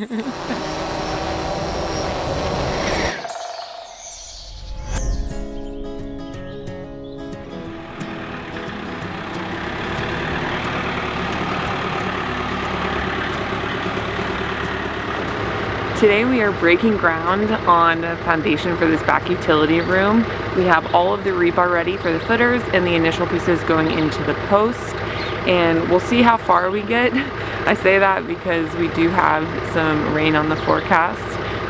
Today we are breaking ground on the foundation for this back utility room. We have all of the rebar ready for the footers and the initial pieces going into the post, and we'll see how far we get. I say that because we do have some rain on the forecast,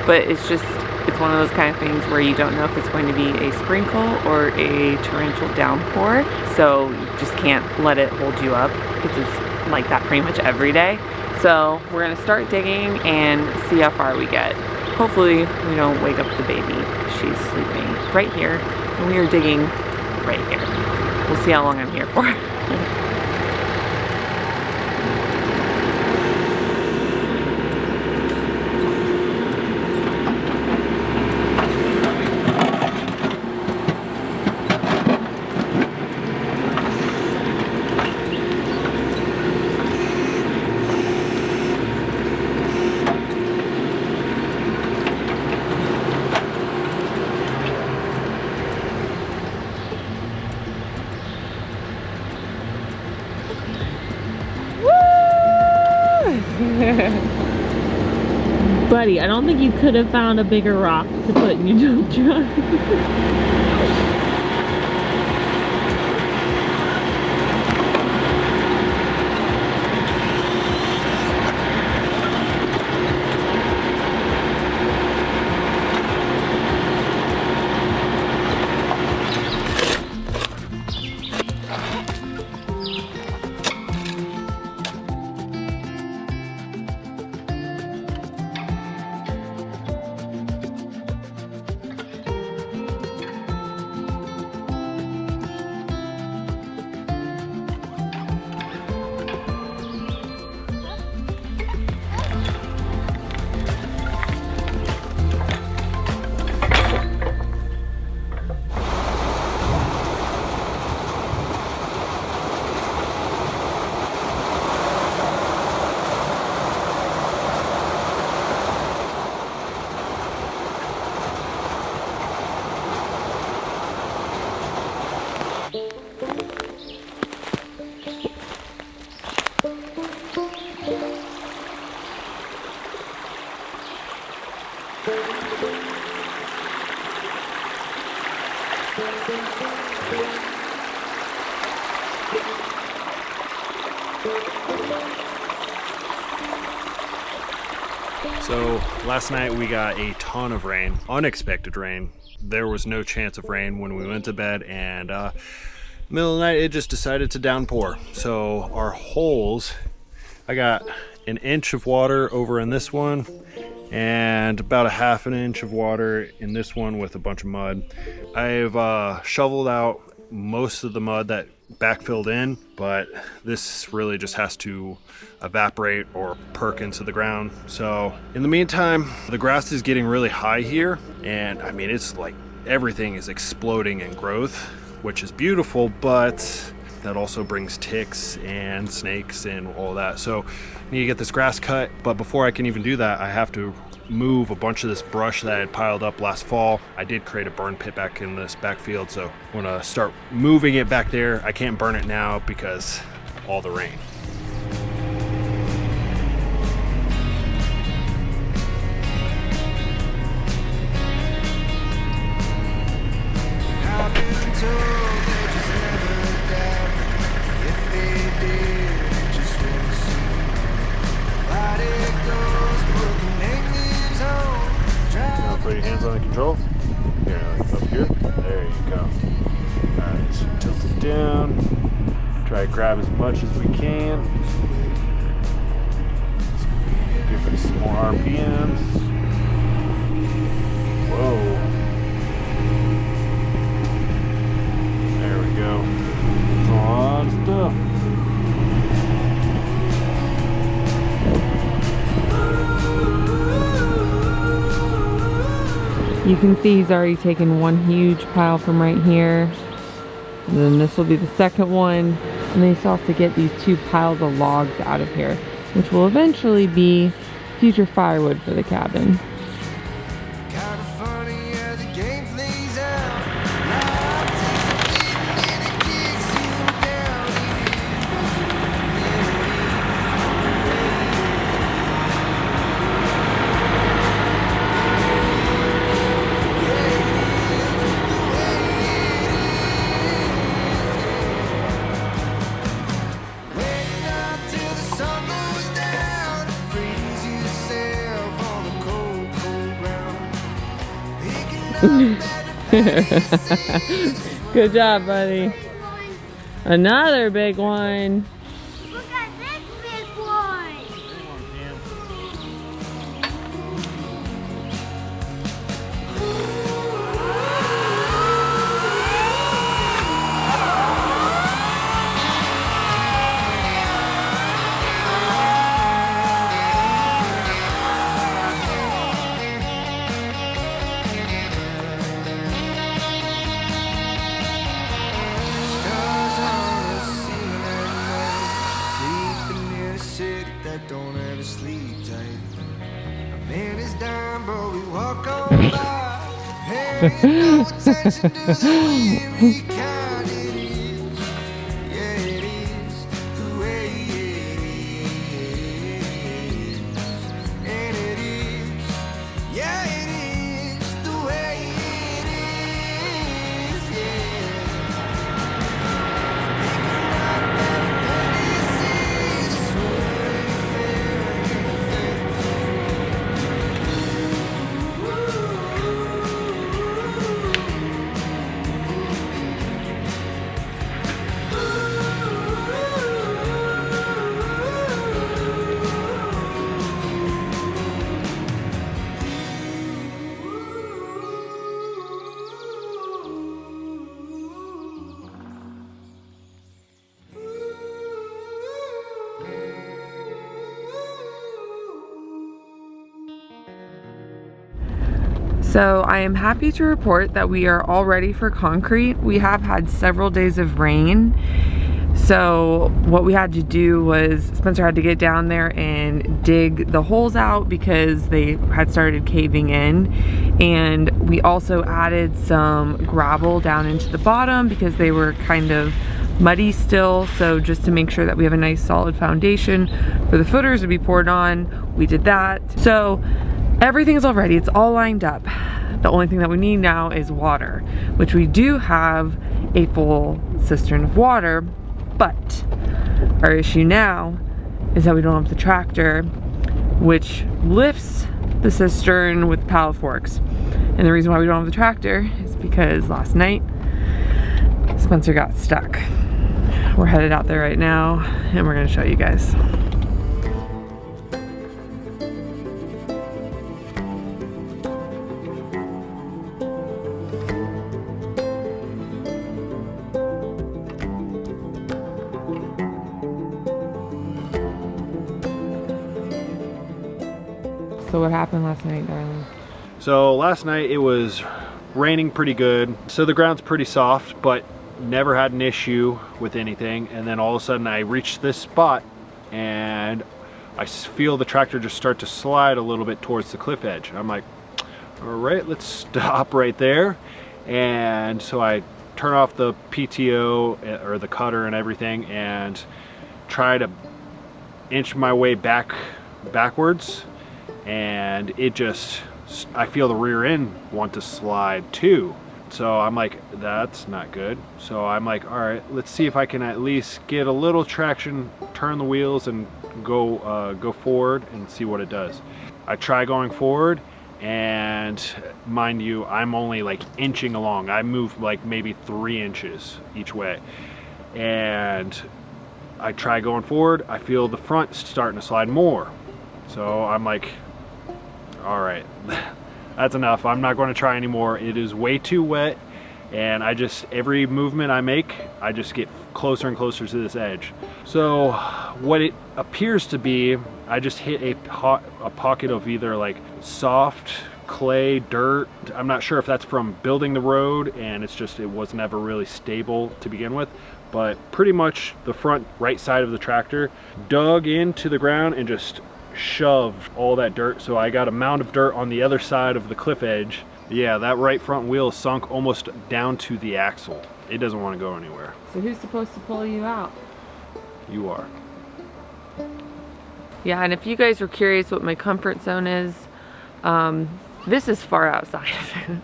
but it's one of those kind of things where you don't know if it's going to be a sprinkle or a torrential downpour, so you just can't let it hold you up because it's like that pretty much every day. So we're gonna start digging and see how far we get. Hopefully we don't wake up the baby because she's sleeping right here and we are digging right here. We'll see how long I'm here for. Buddy, I don't think you could have found a bigger rock to put in your dump truck. So last night we got a ton of rain, unexpected rain. There was no chance of rain when we went to bed, and middle of the night it just decided to downpour. So our holes, I got an inch of water over in this one and about a half an inch of water in this one with a bunch of mud. I've shoveled out most of the mud that backfilled in, but this really just has to evaporate or perk into the ground. So in the meantime, the grass is getting really high here, and I mean, it's like everything is exploding in growth, which is beautiful, but that also brings ticks and snakes and all that. So I need to get this grass cut, but before I can even do that, I have to move a bunch of this brush that I had piled up last fall. I did create a burn pit back in this backfield, so I'm gonna start moving it back there. I can't burn it now because all the rain. Put your hands on the control. Here, like up here. There you go. Alright, so tilt it down. Try to grab as much as we can. Give it some more RPMs. Whoa. There we go. That's a lot of stuff. You can see he's already taken one huge pile from right here. And then this will be the second one. And then he still has to get these two piles of logs out of here, which will eventually be future firewood for the cabin. Kinda funny as the game plays out. Life takes a beating and it kicks you down. Waiting up till the sun goes down. Freeze yourself on the cold, cold ground. Picking up better pieces. Good job, buddy. Another big one. Look at this big one. Stars on the ceiling at night. Sleeping in a city that don't ever sleep tight. A man is dying, but we walk on by. Paying no attention to the weary kind. It is, yeah, it is the way it is. And it is, yeah, it is the way it is, yeah. So I am happy to report that we are all ready for concrete. We have had several days of rain. So what we had to do was Spencer had to get down there and dig the holes out because they had started caving in. And we also added some gravel down into the bottom because they were kind of muddy still. So just to make sure that we have a nice solid foundation for the footers to be poured on, we did that. So everything's all ready, it's all lined up. The only thing that we need now is water, which we do have a full cistern of water, but our issue now is that we don't have the tractor, which lifts the cistern with paddle forks. And the reason why we don't have the tractor is because last night, Spencer got stuck. We're headed out there right now, and we're gonna show you guys. So what happened last night, darling? So last night it was raining pretty good. So the ground's pretty soft, but never had an issue with anything. And then all of a sudden I reached this spot and I feel the tractor just start to slide a little bit towards the cliff edge. I'm like, all right, let's stop right there. And so I turn off the PTO or the cutter and everything and try to inch my way backwards. And it just, I feel the rear end want to slide too. So I'm like, that's not good. So I'm like, all right, let's see if I can at least get a little traction, turn the wheels and go forward and see what it does. I try going forward, and mind you, I'm only like inching along. I move like maybe 3 inches each way. And I try going forward, I feel the front starting to slide more. So I'm like, all right, that's enough. I'm not going to try anymore. It is way too wet, and every movement I make, I just get closer and closer to this edge. So what it appears to be, I just hit a pocket of either like soft clay, dirt. I'm not sure if that's from building the road, and it was never really stable to begin with. But pretty much the front right side of the tractor dug into the ground and just shoved all that dirt. So I got a mound of dirt on the other side of the cliff edge. Yeah, that right front wheel is sunk almost down to the axle. It doesn't want to go anywhere. So who's supposed to pull you out? You are. Yeah, and if you guys were curious what my comfort zone is, this is far outside of it.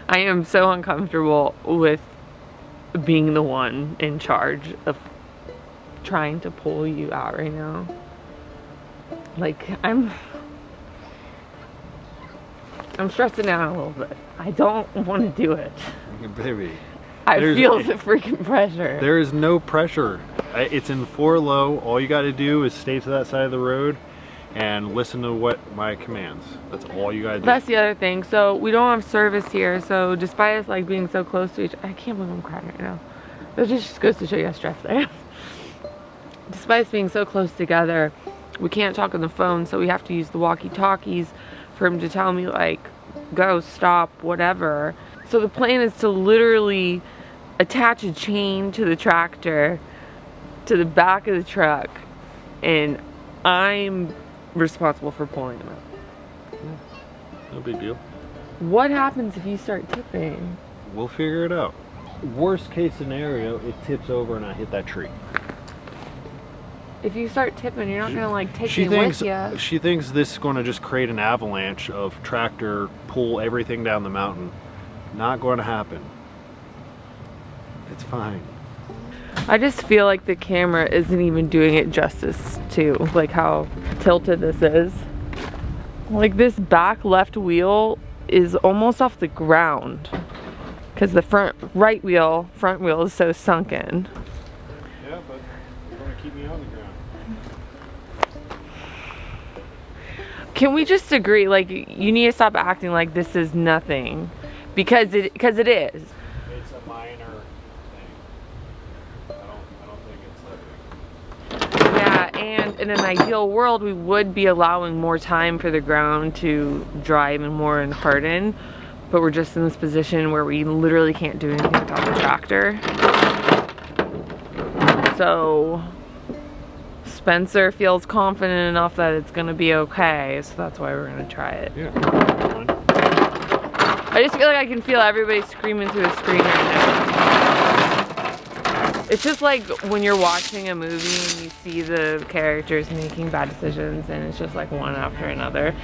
I am so uncomfortable with being the one in charge of trying to pull you out right now. Like, I'm stressing out a little bit. I don't want to do it. Baby. I feel the freaking pressure. There is no pressure. It's in 4 low. All you got to do is stay to that side of the road and listen to what my commands. That's all you got to do. That's the other thing. So we don't have service here. So despite us like being so close to each, I can't believe I'm crying right now. That just goes to show you how stressed I am. Despite us being so close together, we can't talk on the phone. So we have to use the walkie-talkies for him to tell me like, go, stop, whatever. So the plan is to literally attach a chain to the tractor to the back of the truck, and I'm responsible for pulling them out. No big deal. What happens if you start tipping? We'll figure it out. Worst case scenario, it tips over and I hit that tree. If you start tipping, you're not gonna like take me with you. She thinks this is going to just create an avalanche of tractor, pull everything down the mountain. Not going to happen. It's fine. I just feel like the camera isn't even doing it justice to like how tilted this is. Like this back left wheel is almost off the ground because the front wheel is so sunken. Yeah, but you're going to keep me on the ground. Can we just agree, like, you need to stop acting like this is nothing, because it is. It's a minor thing. I don't think it's that big. Yeah, and in an ideal world, we would be allowing more time for the ground to dry even more and harden, but we're just in this position where we literally can't do anything without the tractor. So Spencer feels confident enough that it's gonna be okay, so that's why we're gonna try it. Yeah, that's fine. I just feel like I can feel everybody screaming through the screen right now. It's just like when you're watching a movie and you see the characters making bad decisions and it's just like one after another.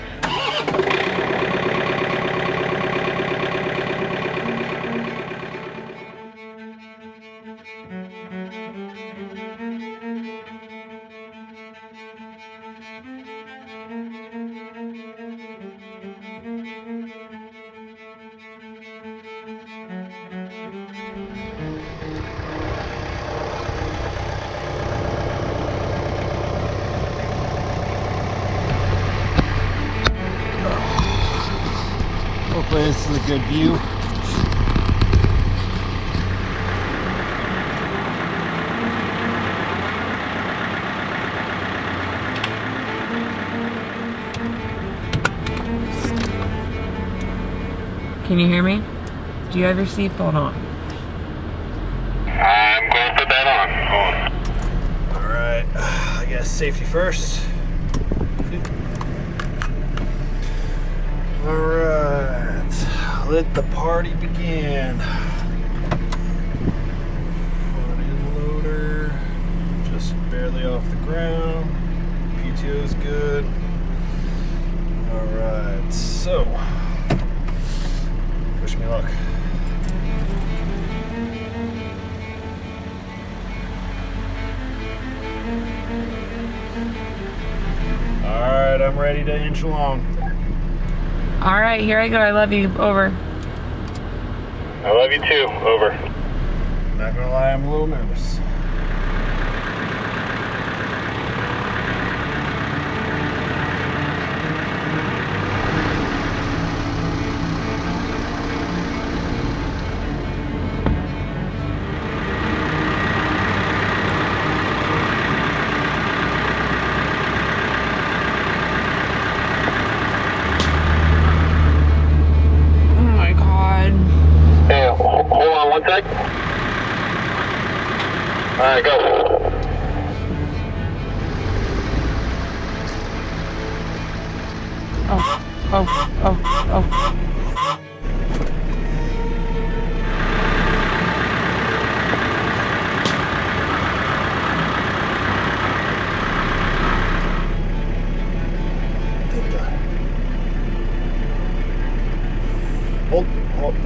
Hopefully this is a good view. Can you hear me? Do you have your seatbelt on? I'm going to put that on. All right, I guess safety first. All right, let the party begin. Front end loader, just barely off the ground. PTO is good. All right, so wish me luck. All right, I'm ready to inch along. All right, here I go. I love you. Over. I love you too. Over. Not gonna lie, I'm a little nervous. All right, go. Hold,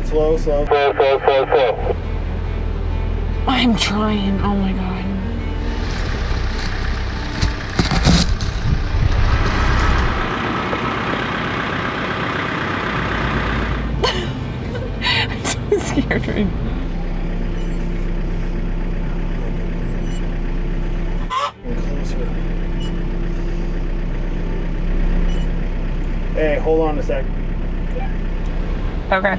slow. Slow, slow, slow, slow. I'm trying. Oh my god. I'm so scared right now. Closer. Hey, hold on a sec. Okay.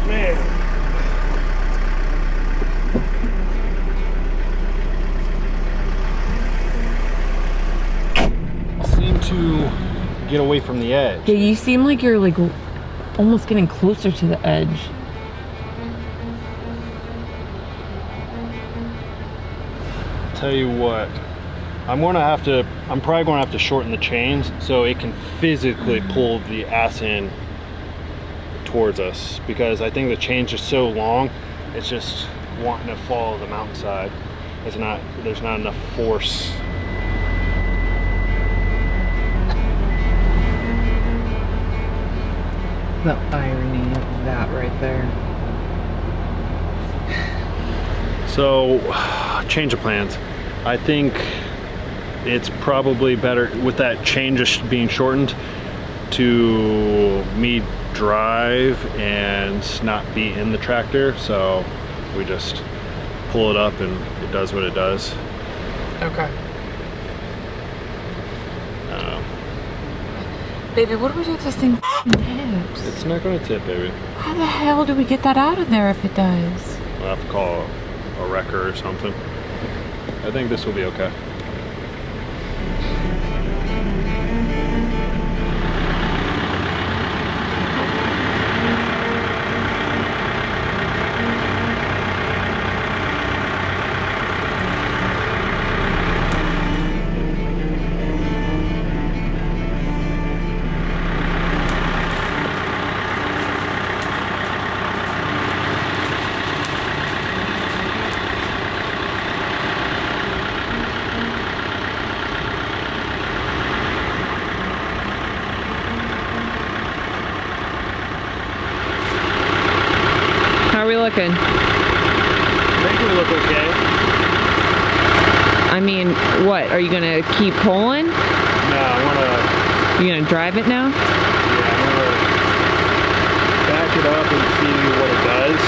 Man. Seem to get away from the edge. Yeah, you seem like you're like almost getting closer to the edge. Tell you what, I'm probably gonna have to shorten the chains so it can physically pull the ass in towards us, because I think the chain's just so long, it's just wanting to follow the mountainside. There's not enough force. The irony of that right there. So, change of plans. I think it's probably better with that chain just being shortened to me drive and not be in the tractor. So we just pull it up and it does what it does. Okay. I don't know. Baby, what do we do if this thing tips? It's not gonna tip, baby. How the hell do we get that out of there if it does? We'll have to call a wrecker or something. I think this will be okay. How are we looking? I think we look okay. I mean, what? Are you gonna keep pulling? No, I wanna, You gonna drive it now? yeah, I wanna back it up and see what it does.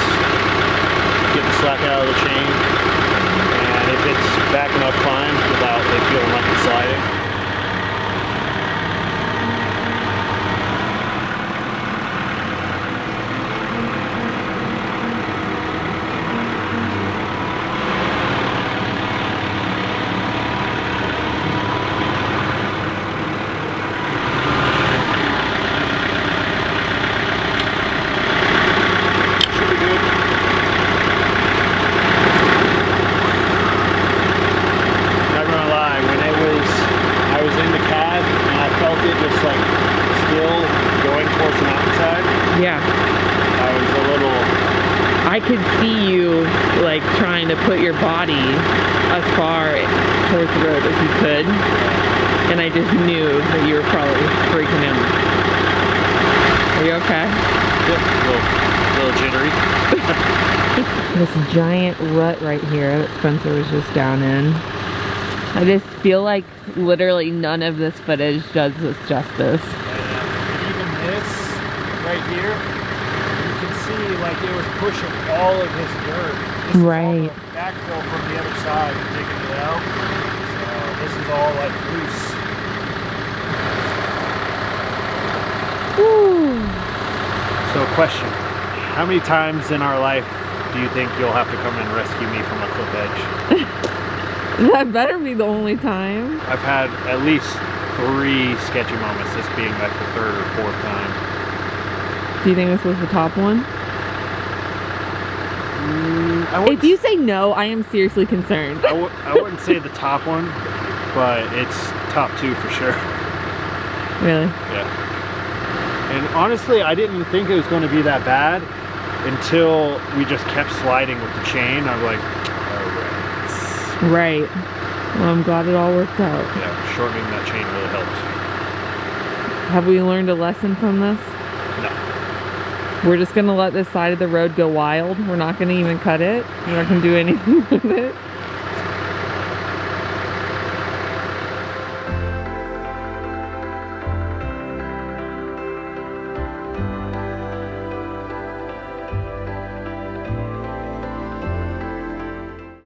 Get the slack out of the chain. And if it's backing up fine without it feeling like it's sliding. Yeah. I was a little, I could see you like trying to put your body as far towards the road as you could. And I just knew that you were probably freaking out. Are you okay? a little jittery. This giant rut right here that Spencer was just down in. I just feel like literally none of this footage does this justice. Even this right here, you can see like it was pushing all of this dirt. This is Right. all the backfill from the other side and digging it out. So this is all like loose. Woo. So question, how many times in our life do you think you'll have to come and rescue me from a cliff edge? That better be the only time. I've had at least 3 sketchy moments, this being like the 3rd or 4th time. Do you think this was the top one? If you say no, I am seriously concerned. I wouldn't say the top one, but it's top 2 for sure. Really? Yeah. And honestly, I didn't think it was going to be that bad until we just kept sliding with the chain. I'm like, all right. Right. Well, I'm glad it all worked out. Yeah, shortening that chain really helps. Have we learned a lesson from this? No. We're just gonna let this side of the road go wild. We're not gonna even cut it. We're not gonna do anything with it.